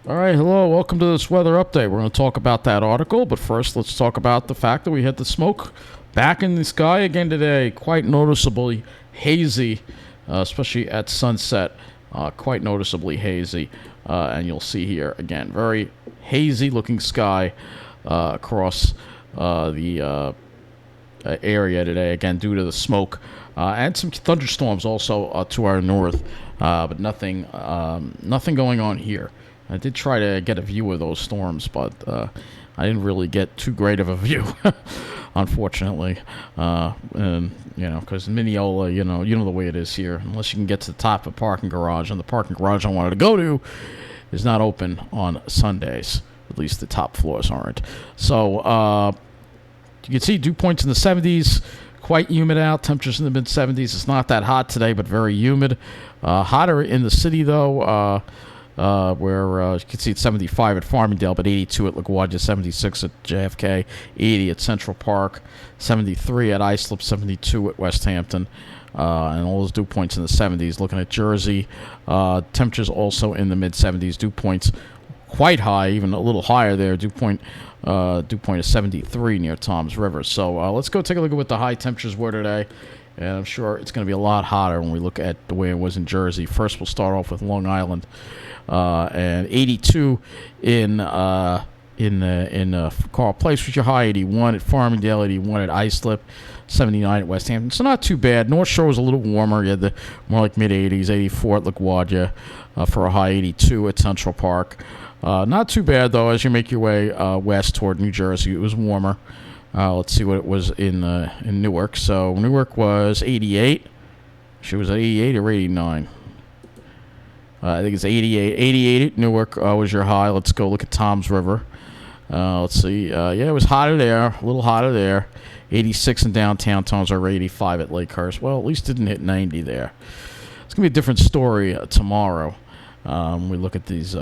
All right, hello, welcome to this weather update. We're going to talk about that article, but first let's talk about the fact that we had the smoke back in the sky again today. Quite noticeably hazy, especially at sunset. Quite noticeably hazy. And you'll see here again, very hazy looking sky across the area today, again, due to the smoke. And some thunderstorms also to our north, but nothing going on here. I did try to get a view of those storms, but I didn't really get too great of a view, unfortunately. And because Mineola, you know the way it is here. Unless you can get to the top of the parking garage, and the parking garage I wanted to go to is not open on Sundays. At least the top floors aren't. So you can see dew points in the 70s. Quite humid out. Temperatures in the mid-70s. It's not that hot today, but very humid. Hotter in the city, though. Where you can see it's 75 at Farmingdale, but 82 at LaGuardia, 76 at JFK, 80 at Central Park, 73 at Islip, 72 at West Hampton, and all those dew points in the 70s. Looking at Jersey, temperatures also in the mid-70s. Dew points quite high, even a little higher there. Dew point is 73 near Toms River. So let's go take a look at what the high temperatures were today. And I'm sure it's going to be a lot hotter when we look at the way it was in Jersey. First, we'll start off with Long Island, and 82 in Carl Place was your high. 81 at Farmingdale, 81 at Islip, 79 at West Hampton. So not too bad. North Shore was a little warmer. You had the more like mid 80s. 84 at LaGuardia for a high. 82 at Central Park. Not too bad though. As you make your way west toward New Jersey, it was warmer. Let's see what it was in Newark. So Newark was 88. She was at 88 or 89. I think it's 88. 88 at Newark was your high. Let's go look at Toms River. Let's see. Yeah, it was hotter there. A little hotter there. 86 in downtown Toms River. 85 at Lakehurst. Well, at least it didn't hit 90 there. It's going to be a different story tomorrow. We look at these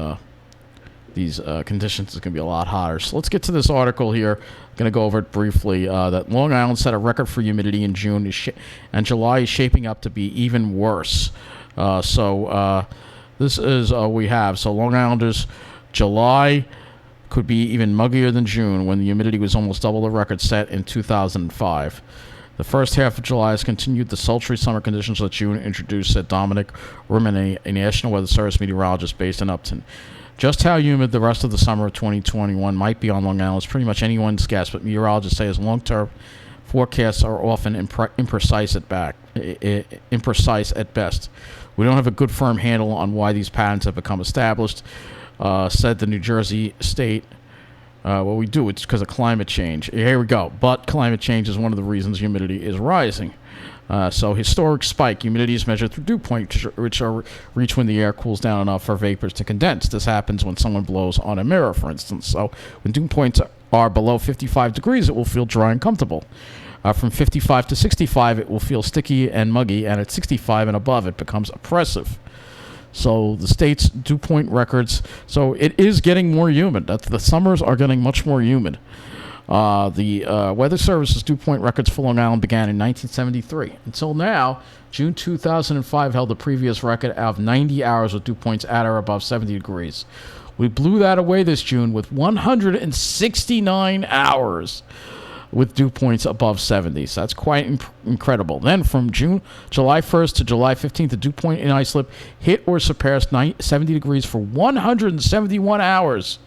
conditions. It's going to be a lot hotter. So let's get to this article here. I'm going to go over it briefly. That Long Island set a record for humidity in June, and July is shaping up to be even worse. This is we have. So Long Islanders, July could be even muggier than June, when the humidity was almost double the record set in 2005. The first half of July has continued the sultry summer conditions that June introduced, said Dominic Rumine, a National Weather Service meteorologist based in Upton. Just how humid the rest of the summer of 2021 might be on Long Island is pretty much anyone's guess, but meteorologists say as long-term forecasts are often imprecise at best. We don't have a good firm handle on why these patterns have become established, said the New Jersey State. Well, we do. It's because of climate change. Here we go. But climate change is one of the reasons humidity is rising. So historic spike. Humidity is measured through dew points, which are reached when the air cools down enough for vapors to condense. This happens when someone blows on a mirror, for instance. So when dew points are below 55 degrees, it will feel dry and comfortable. From 55 to 65, it will feel sticky and muggy, and at 65 and above, it becomes oppressive. So the state's dew point records. So it is getting more humid. The summers are getting much more humid. The Weather Service's dew point records for Long Island began in 1973. Until now, June 2005 held the previous record of 90 hours with dew points at or above 70 degrees. We blew that away this June with 169 hours with dew points above 70. So that's quite incredible. Then from July 1st to July 15th, the dew point in Islip hit or surpassed 70 degrees for 171 hours.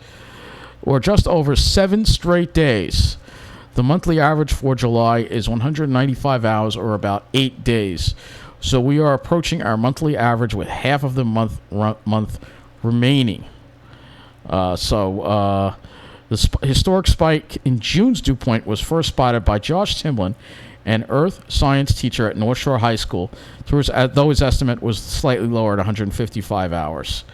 Or just over 7 straight days. The monthly average for July is 195 hours, or about 8 days. So we are approaching our monthly average with half of the month remaining. The historic spike in June's dew point was first spotted by Josh Timlin, an earth science teacher at North Shore High School, though his estimate was slightly lower at 155 hours.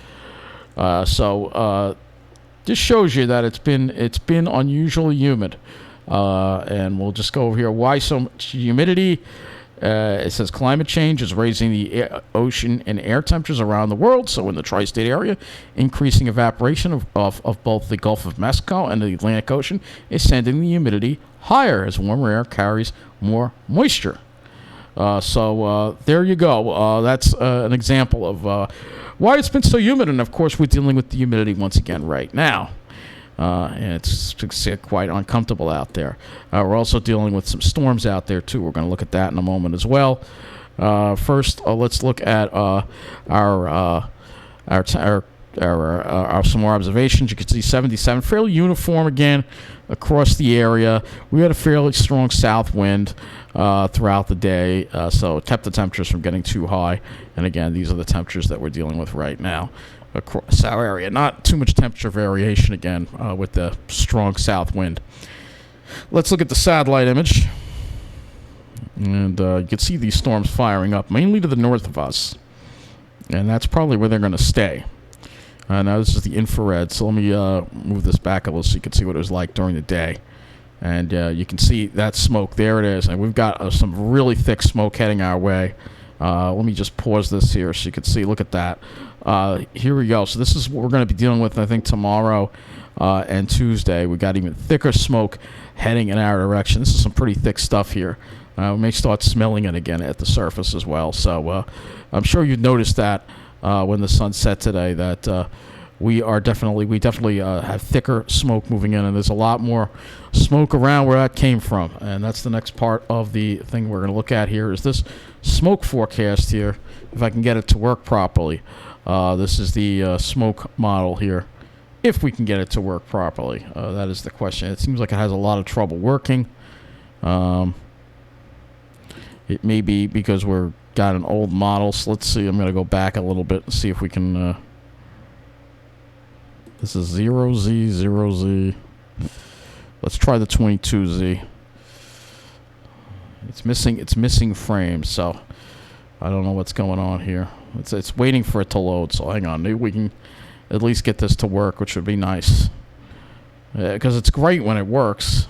This shows you that it's been unusually humid, and we'll just go over here. Why so much humidity? It says climate change is raising the ocean and air temperatures around the world. So in the tri-state area, increasing evaporation of both the Gulf of Mexico and the Atlantic Ocean is sending the humidity higher as warmer air carries more moisture. There you go. That's an example of why it's been so humid. And of course, we're dealing with the humidity once again right now. And it's quite uncomfortable out there. We're also dealing with some storms out there too. We're going to look at that in a moment as well. First, let's look at some more observations. You can see 77, fairly uniform again across the area. We had a fairly strong south wind throughout the day, so it kept the temperatures from getting too high. And again, these are the temperatures that we're dealing with right now across our area. Not too much temperature variation again with the strong south wind. Let's look at the satellite image. And you can see these storms firing up, mainly to the north of us. And that's probably where they're going to stay. Now this is the infrared, so let me move this back a little so you can see what it was like during the day. And you can see that smoke. There it is. And we've got some really thick smoke heading our way. Let me just pause this here so you can see. Look at that. Here we go. So this is what we're going to be dealing with, I think, tomorrow and Tuesday. We got even thicker smoke heading in our direction. This is some pretty thick stuff here. We may start smelling it again at the surface as well. So I'm sure you've noticed that when the sun set today, that we definitely have thicker smoke moving in, and there's a lot more smoke around where that came from. And that's the next part of the thing we're going to look at here is this smoke forecast here, if I can get it to work properly. This is the smoke model here, if we can get it to work properly. That is the question. It seems like it has a lot of trouble working. It may be because we're got an old model. So let's see. I'm going to go back a little bit and see if we can. This is 0Z, 0Z. Let's try the 22Z. It's missing frames, so I don't know what's going on here. It's waiting for it to load. So hang on. Maybe we can at least get this to work, which would be nice. Because it's great when it works,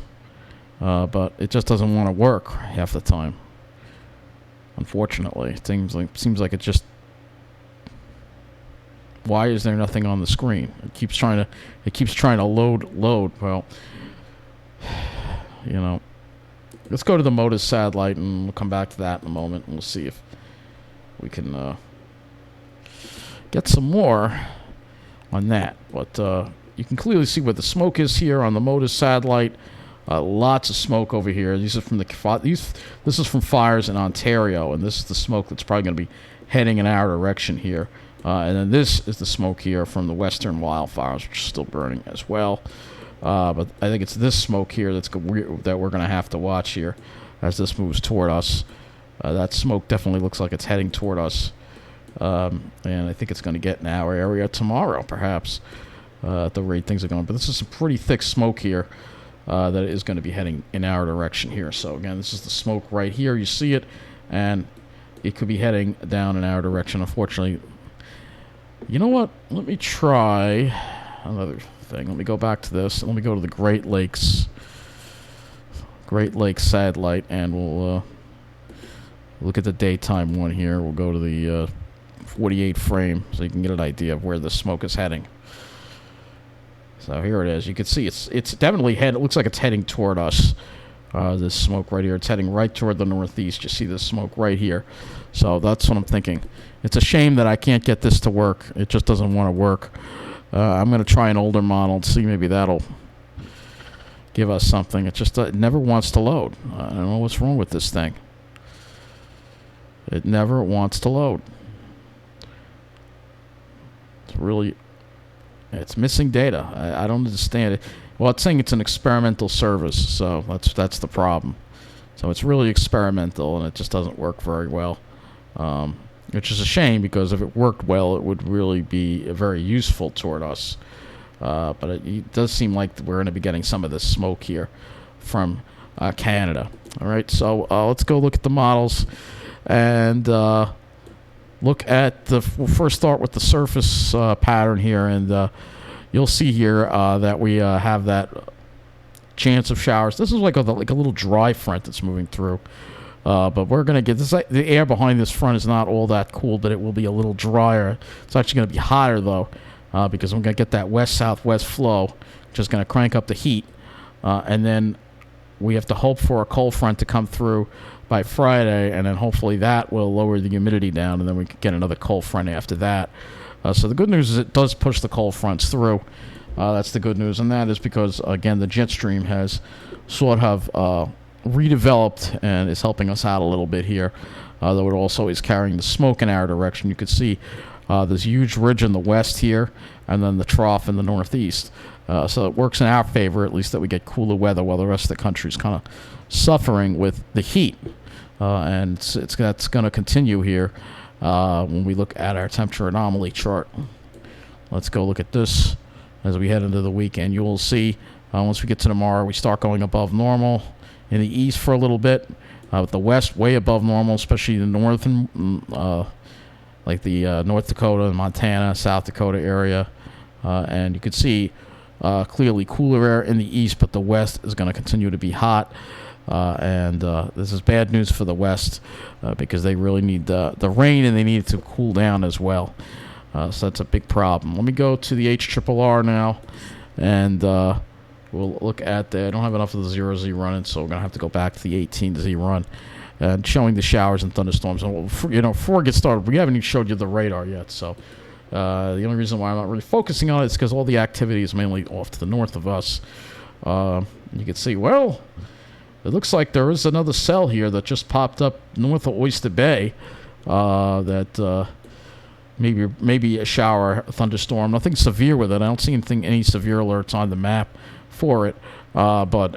but it just doesn't want to work half the time. Unfortunately, it seems like it just. Why is there nothing on the screen? It keeps trying to load. Well, you know, let's go to the MODIS satellite and we'll come back to that in a moment, and we'll see if we can get some more on that. But you can clearly see where the smoke is here on the MODIS satellite. Lots of smoke over here. This is from fires in Ontario, and this is the smoke that's probably going to be heading in our direction here. And then this is the smoke here from the western wildfires, which is still burning as well. But I think it's this smoke here that we're going to have to watch here as this moves toward us. That smoke definitely looks like it's heading toward us, and I think it's going to get in our area tomorrow, perhaps, at the rate things are going. But this is some pretty thick smoke here. That is going to be heading in our direction here. So again, this is the smoke right here. You see it, and it could be heading down in our direction. Unfortunately, you know what? Let me try another thing. Let me go back to this. Let me go to the Great Lakes satellite, and we'll look at the daytime one here. We'll go to the 48 frame so you can get an idea of where the smoke is heading. So here it is. You can see it's definitely it looks like it's heading toward us. This smoke right here. It's heading right toward the northeast. You see this smoke right here. So that's what I'm thinking. It's a shame that I can't get this to work. It just doesn't want to work. I'm going to try an older model and see maybe that'll give us something. It just it never wants to load. I don't know what's wrong with this thing. It never wants to load. It's really... It's missing data. I don't understand it. Well, it's saying it's an experimental service, so that's the problem. So it's really experimental, and it just doesn't work very well, which is a shame because if it worked well, it would really be very useful toward us. But it does seem like we're going to be getting some of this smoke here from Canada. All right, so let's go look at the models and look at we'll first start with the surface pattern here, and you'll see here that we have that chance of showers. This is like a little dry front that's moving through, but we're going to get this. The air behind this front is not all that cool, but it will be a little drier. It's actually going to be hotter, though, because I'm going to get that west-southwest flow, which is going to crank up the heat, and then we have to hope for a cold front to come through by Friday, and then hopefully that will lower the humidity down, and then we can get another cold front after that. So the good news is it does push the cold fronts through. That's the good news, and that is because, again, the jet stream has sort of redeveloped and is helping us out a little bit here, though it also is carrying the smoke in our direction. You can see this huge ridge in the west here, and then the trough in the northeast. So it works in our favor, at least, that we get cooler weather while the rest of the country is kind of suffering with the heat. And that's going to continue here when we look at our temperature anomaly chart. Let's go look at this as we head into the weekend. You will see once we get to tomorrow, we start going above normal in the east for a little bit, with the west way above normal, especially the north and like the North Dakota, Montana, South Dakota area. And you can see clearly cooler air in the east, but the west is going to continue to be hot. And this is bad news for the west because they really need the rain, and they need it to cool down as well. So that's a big problem. Let me go to the HRRR now, and we'll look at I don't have enough of the 0Z running, so we're going to have to go back to the 18Z run and showing the showers and thunderstorms. And before we get started, we haven't even showed you the radar yet, so the only reason why I'm not really focusing on it is because all the activity is mainly off to the north of us. You can see, well, it looks like there is another cell here that just popped up north of Oyster Bay. That maybe a shower, a thunderstorm. Nothing severe with it. I don't see any severe alerts on the map for it. But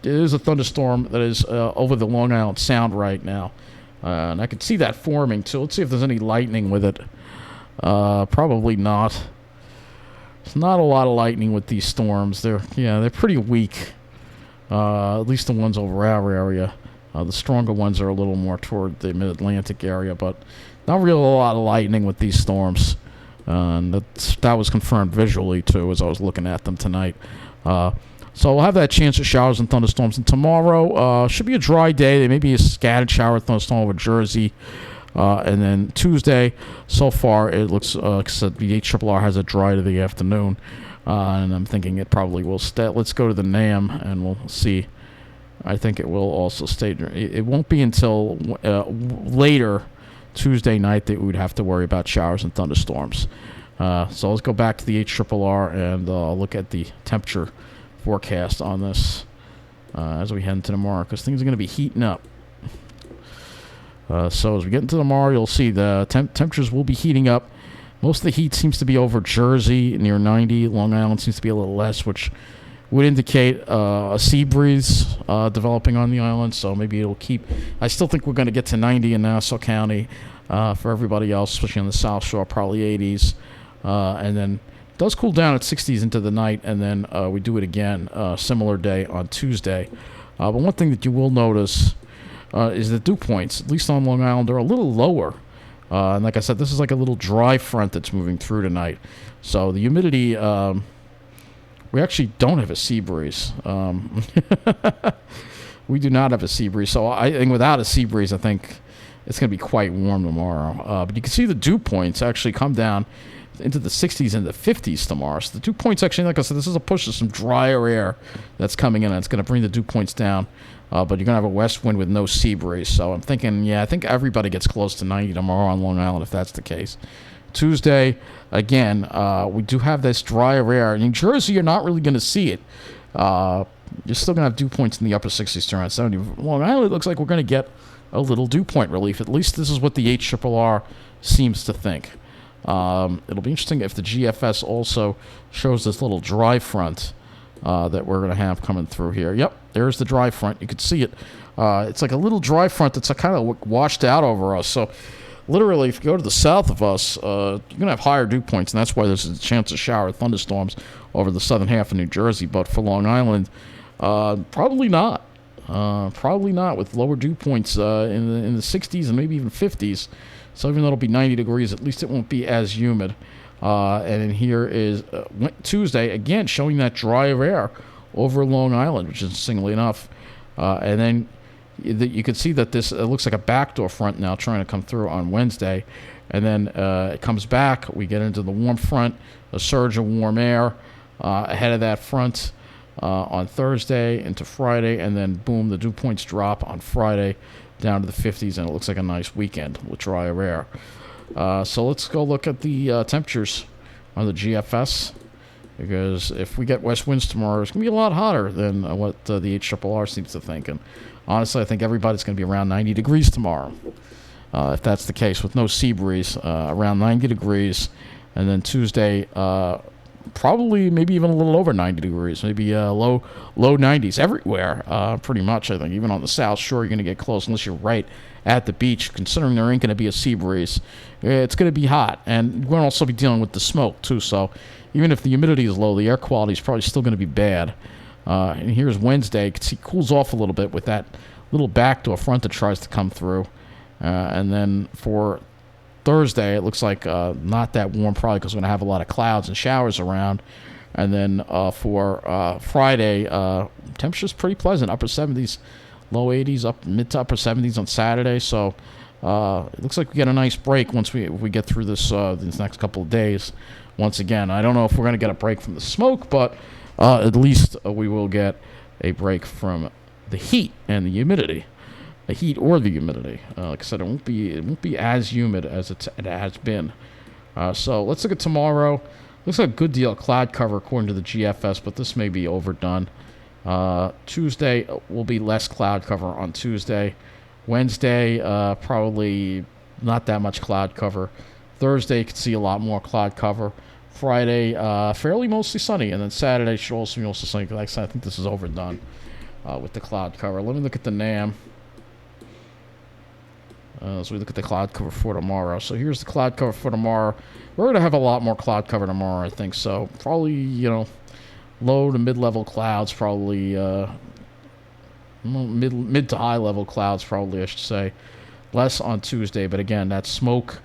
it is a thunderstorm that is over the Long Island Sound right now. And I can see that forming too. Let's see if there's any lightning with it. Probably not. There's not a lot of lightning with these storms. They're pretty weak. At least the ones over our area. The stronger ones are a little more toward the mid-Atlantic area, but not really a lot of lightning with these storms. And that was confirmed visually, too, as I was looking at them tonight. So we'll have that chance of showers and thunderstorms. And tomorrow should be a dry day. There may be a scattered shower thunderstorm over Jersey. And then Tuesday, so far, it looks like the HRRR has a dry to the afternoon. And I'm thinking it probably will stay. Let's go to the NAM, and we'll see. I think it will also stay. It won't be until later Tuesday night that we would have to worry about showers and thunderstorms. So let's go back to the HRRR and look at the temperature forecast on this as we head into tomorrow, because things are going to be heating up. So as we get into tomorrow, you'll see the temperatures will be heating up. Most of the heat seems to be over Jersey, near 90. Long Island seems to be a little less, which would indicate a sea breeze developing on the island, so maybe it'll keep. I still think we're going to get to 90 in Nassau County. For everybody else, especially on the South Shore, probably 80s. And then it does cool down at 60s into the night, and then we do it again, similar day on Tuesday. But one thing that you will notice is the dew points, at least on Long Island, are a little lower. And like I said, this is like a little dry front that's moving through tonight. So the humidity, we actually don't have a sea breeze. We do not have a sea breeze. So I think without a sea breeze, I think it's going to be quite warm tomorrow. But you can see the dew points actually come down into the 60s and the 50s tomorrow. So the dew points actually, like I said, this is a push of some drier air that's coming in, and it's going to bring the dew points down. But you're going to have a west wind with no sea breeze. So I'm thinking, I think everybody gets close to 90 tomorrow on Long Island if that's the case. Tuesday, again, we do have this drier air. In Jersey, you're not really going to see it. You're still going to have dew points in the upper 60s to around 70. Long Island, it looks like we're going to get a little dew point relief. At least this is what the HRRR seems to think. It'll be interesting if the GFS also shows this little dry front that we're going to have coming through here. Yep, there's the dry front. You can see it. It's like a little dry front that's kind of washed out over us. So literally, if you go to the south of us, you're going to have higher dew points, and that's why there's a chance of shower thunderstorms over the southern half of New Jersey. But for Long Island, probably not. Probably not, with lower dew points in the 60s and maybe even 50s. So even though it'll be 90 degrees, at least it won't be as humid. And then here is Tuesday, again, showing that drier air over Long Island, which is interestingly enough. And then you can see that this looks like a backdoor front now trying to come through on Wednesday. And then it comes back. We get into the warm front, a surge of warm air ahead of that front on Thursday into Friday. And then, boom, the dew points drop on Friday down to the 50s, and it looks like a nice weekend with drier air. So let's go look at the temperatures on the GFS. Because if we get west winds tomorrow, it's going to be a lot hotter than what the HRRR seems to think. And honestly, I think everybody's going to be around 90 degrees tomorrow. If that's the case, with no sea breeze, around 90 degrees. And then Tuesday, probably maybe even a little over 90 degrees, maybe low 90s everywhere, pretty much, I think. Even on the South Shore, you're going to get close unless you're right at the beach. Considering there ain't going to be a sea breeze, it's going to be hot. And we're going to also be dealing with the smoke, too. So even if the humidity is low, the air quality is probably still going to be bad. And here's Wednesday. You can see it cools off a little bit with that little backdoor front that tries to come through. And then for Thursday, it looks like not that warm, probably because we're going to have a lot of clouds and showers around. And then for Friday, temperature's pretty pleasant, upper 70s, low 80s, up mid to upper 70s on Saturday. So it looks like we get a nice break once we get through this these next couple of days. Once again, I don't know if we're going to get a break from the smoke, but at least we will get a break from the heat and the humidity. The heat or the humidity. Like I said, it won't be as humid as it has been. So let's look at tomorrow. Looks like a good deal of cloud cover according to the GFS, but this may be overdone. Tuesday will be less cloud cover on Tuesday. Wednesday, probably not that much cloud cover. Thursday, you can see a lot more cloud cover. Friday, fairly mostly sunny. And then Saturday should also be mostly sunny. Like I said, I think this is overdone with the cloud cover. Let me look at the NAM. As we look at the cloud cover for tomorrow. So here's the cloud cover for tomorrow. We're going to have a lot more cloud cover tomorrow, I think. So probably, low to mid-level clouds, probably mid to high-level clouds, probably, I should say. Less on Tuesday, but again, that smoke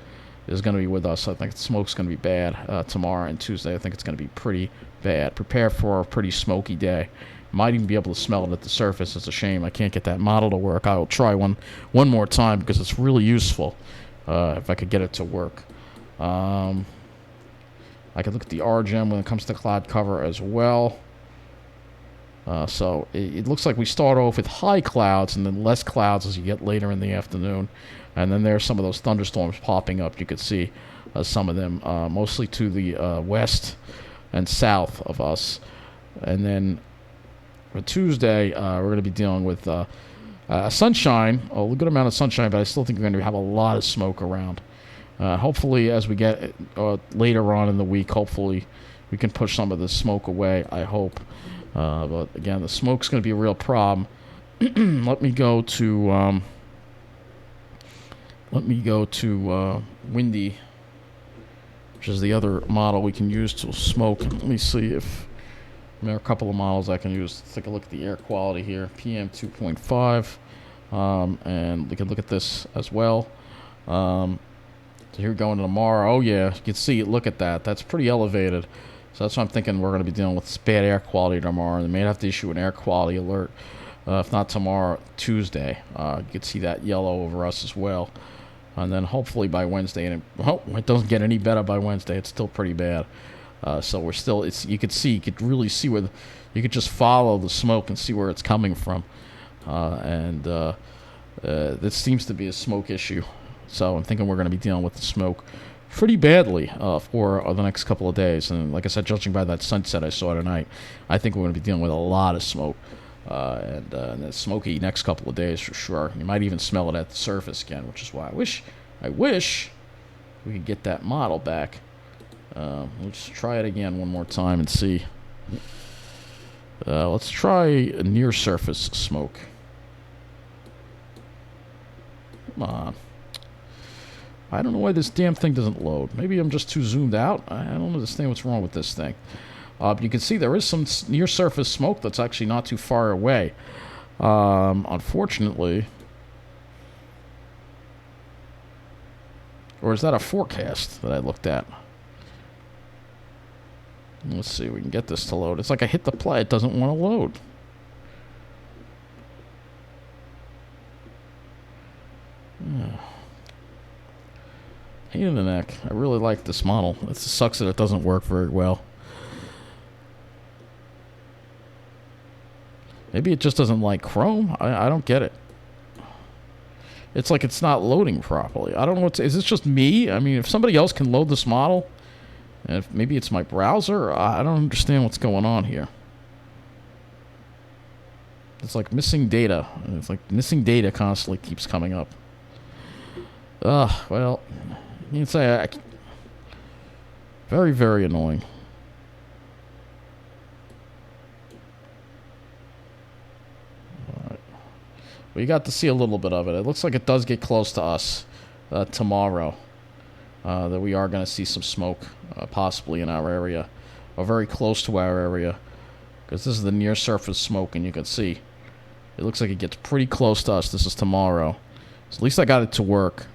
is going to be with us. I think the smoke's going to be bad tomorrow and Tuesday. I think it's going to be pretty bad. Prepare for a pretty smoky day. Might even be able to smell it at the surface. It's a shame I can't get that model to work. I will try one more time because it's really useful if I could get it to work. I could look at the RGM when it comes to cloud cover as well. So it looks like we start off with high clouds and then less clouds as you get later in the afternoon. And then there's some of those thunderstorms popping up. You could see some of them, mostly to the west and south of us. And then for Tuesday, we're going to be dealing with sunshine, a good amount of sunshine, but I still think we're going to have a lot of smoke around. Hopefully, as we get later on in the week, hopefully we can push some of the smoke away, I hope. But again, the smoke's going to be a real problem. Let me go to Windy, which is the other model we can use to smoke. Let me see if there are a couple of models I can use. Let's take a look at the air quality here. PM 2.5. And we can look at this as well. So here we're going to tomorrow. Oh, yeah. You can see, look at that. That's pretty elevated. So that's what I'm thinking we're going to be dealing with bad air quality tomorrow. They may have to issue an air quality alert. If not tomorrow, Tuesday. You can see that yellow over us as well. And then hopefully by Wednesday. And it doesn't get any better by Wednesday. It's still pretty bad. So we're still, you could really see where, you could just follow the smoke and see where it's coming from. This seems to be a smoke issue. So I'm thinking we're going to be dealing with the smoke pretty badly for the next couple of days. And like I said, judging by that sunset I saw tonight, I think we're going to be dealing with a lot of smoke. And a smoky next couple of days for sure. You might even smell it at the surface again, which is why I wish we could get that model back. Let's try it again one more time and see. Let's try near surface smoke. Come on. I don't know why this damn thing doesn't load. Maybe I'm just too zoomed out. I don't understand what's wrong with this thing. But you can see there is some near surface smoke that's actually not too far away. Unfortunately. Or is that a forecast that I looked at? Let's see if we can get this to load. It's like I hit the play. It doesn't want to load. Pain in the neck. I really like this model. It sucks that it doesn't work very well. Maybe it just doesn't like Chrome. I don't get it. It's like it's not loading properly. I don't know is this just me? I mean, if somebody else can load this model, and if maybe it's my browser, I don't understand what's going on here. It's like missing data. It's like missing data constantly keeps coming up. Well, you can say very, very annoying. Alright. We got to see a little bit of it. It looks like it does get close to us tomorrow. That we are going to see some smoke, possibly in our area, or very close to our area, because this is the near surface smoke, and you can see it looks like it gets pretty close to us. This is tomorrow, so at least I got it to work.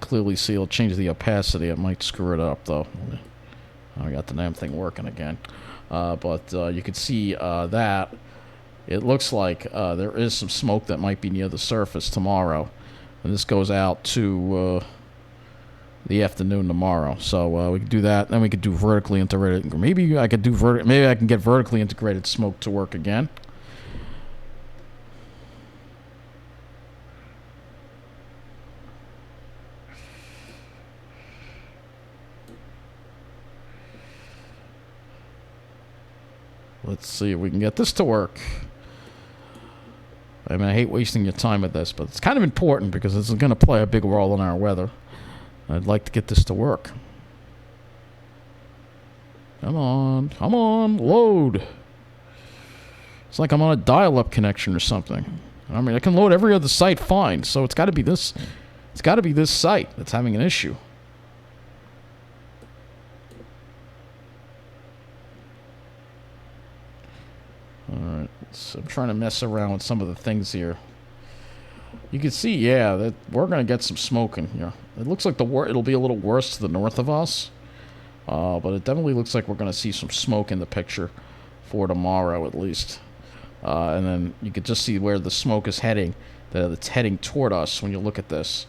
Clearly see it'll change the opacity. It might screw it up though. I got the damn thing working again, but you can see that it looks like there is some smoke that might be near the surface tomorrow. And this goes out to the afternoon tomorrow. So we could do that. Then we could do vertically integrated. Maybe I could do maybe I can get vertically integrated smoke to work again. Let's see if we can get this to work. I mean, I hate wasting your time with this, but it's kind of important because this is going to play a big role in our weather. I'd like to get this to work. Come on, load. It's like I'm on a dial-up connection or something. I mean, I can load every other site fine, so it's got to be this. It's got to be this site that's having an issue. Alright, so I'm trying to mess around with some of the things here. You can see, yeah, that we're going to get some smoke in here. It looks like it'll be a little worse to the north of us. But it definitely looks like we're going to see some smoke in the picture for tomorrow at least. And then you can just see where the smoke is heading. That it's heading toward us when you look at this.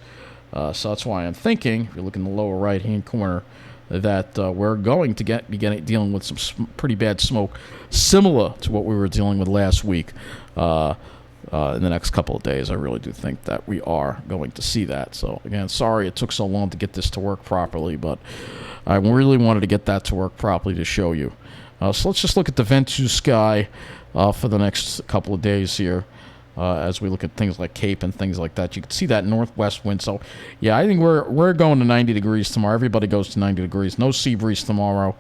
So that's why I'm thinking, if you look in the lower right-hand corner, that we're going to be dealing with some pretty bad smoke, similar to what we were dealing with last week. In the next couple of days, I really do think that we are going to see that. So again, sorry it took so long to get this to work properly, but I really wanted to get that to work properly to show you. So let's just look at the Ventus sky for the next couple of days here. As we look at things like Cape and things like that, you can see that northwest wind. So, yeah, I think we're going to 90 degrees tomorrow. Everybody goes to 90 degrees. No sea breeze tomorrow,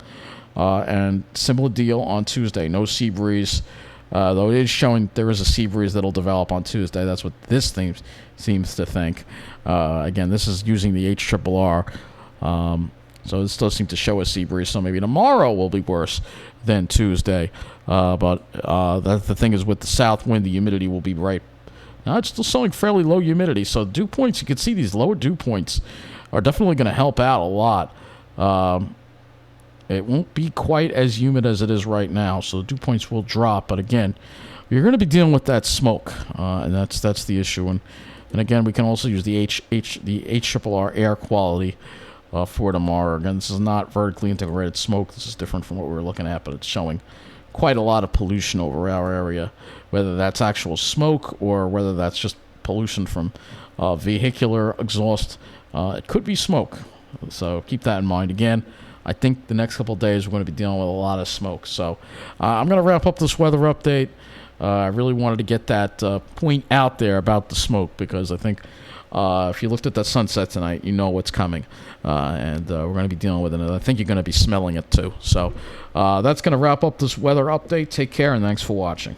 and similar deal on Tuesday. No sea breeze, though it is showing there is a sea breeze that'll develop on Tuesday. That's what this thing seems to think. Again, this is using the HRRR. So this does seem to show a sea breeze. So maybe tomorrow will be worse than Tuesday. But the thing is with the south wind, the humidity will be right. Now it's still showing fairly low humidity. So dew points, you can see these lower dew points are definitely going to help out a lot. It won't be quite as humid as it is right now. So the dew points will drop. But again, you're going to be dealing with that smoke. And that's the issue. And again, we can also use the HRRR air quality for tomorrow. Again, this is not vertically integrated smoke. This is different from what we were looking at, but it's showing quite a lot of pollution over our area, whether that's actual smoke or whether that's just pollution from vehicular exhaust. It could be smoke, so keep that in mind. Again, I think the next couple of days we're going to be dealing with a lot of smoke. So I'm going to wrap up this weather update. I really wanted to get that point out there about the smoke because I think if you looked at that sunset tonight, you know what's coming. And we're going to be dealing with it. And I think you're going to be smelling it too. So that's going to wrap up this weather update. Take care, and thanks for watching.